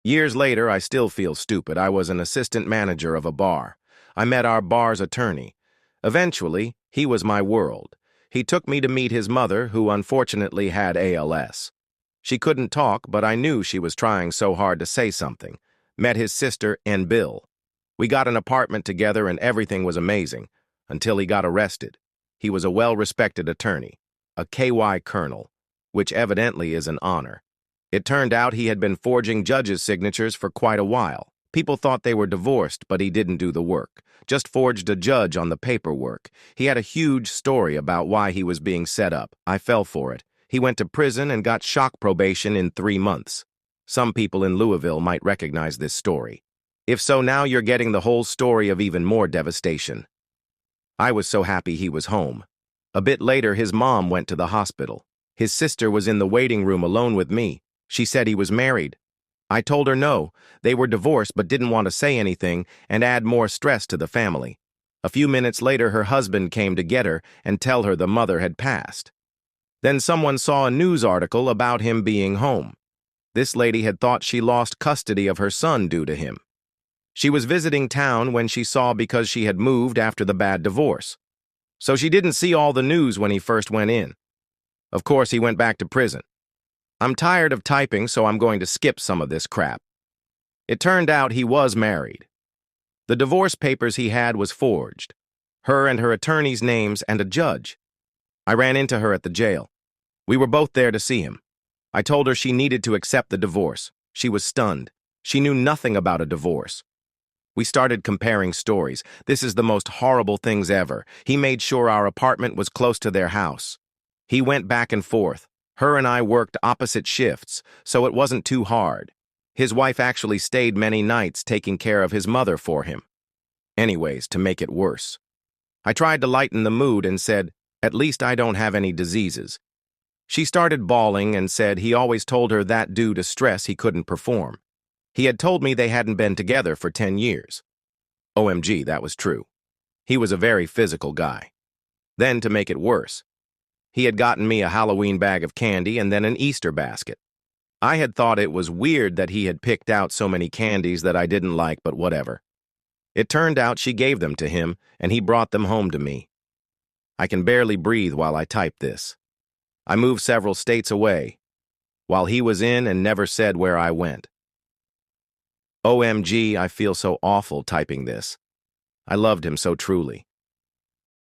Years later, I still feel stupid. I was an assistant manager of a bar. I met our bar's attorney. Eventually, he was my world. He took me to meet his mother, who unfortunately had ALS. She couldn't talk, but I knew she was trying so hard to say something. Met his sister and Bill. We got an apartment together and everything was amazing, until he got arrested. He was a well-respected attorney, a KY colonel, which evidently is an honor. It turned out he had been forging judges' signatures for quite a while. People thought they were divorced, but he didn't do the work. Just forged a judge on the paperwork. He had a huge story about why he was being set up. I fell for it. He went to prison and got shock probation in 3 months. Some people in Louisville might recognize this story. If so, now you're getting the whole story of even more devastation. I was so happy he was home. A bit later, his mom went to the hospital. His sister was in the waiting room alone with me. She said he was married. I told her no, they were divorced but didn't want to say anything and add more stress to the family. A few minutes later, her husband came to get her and tell her the mother had passed. Then someone saw a news article about him being home. This lady had thought she lost custody of her son due to him. She was visiting town when she saw because she had moved after the bad divorce. So she didn't see all the news when he first went in. Of course, he went back to prison. I'm tired of typing, so I'm going to skip some of this crap. It turned out he was married. The divorce papers he had was forged. Her and her attorney's names and a judge. I ran into her at the jail. We were both there to see him. I told her she needed to accept the divorce. She was stunned. She knew nothing about a divorce. We started comparing stories. This is the most horrible things ever. He made sure our apartment was close to their house. He went back and forth. Her and I worked opposite shifts, so it wasn't too hard. His wife actually stayed many nights taking care of his mother for him. Anyways, to make it worse, I tried to lighten the mood and said, "At least I don't have any diseases." She started bawling and said he always told her that due to stress he couldn't perform. He had told me they hadn't been together for 10 years. OMG, that was true. He was a very physical guy. Then, to make it worse, he had gotten me a Halloween bag of candy and then an Easter basket. I had thought it was weird that he had picked out so many candies that I didn't like, but whatever. It turned out she gave them to him, and he brought them home to me. I can barely breathe while I type this. I moved several states away, while he was in and never said where I went. OMG, I feel so awful typing this. I loved him so truly.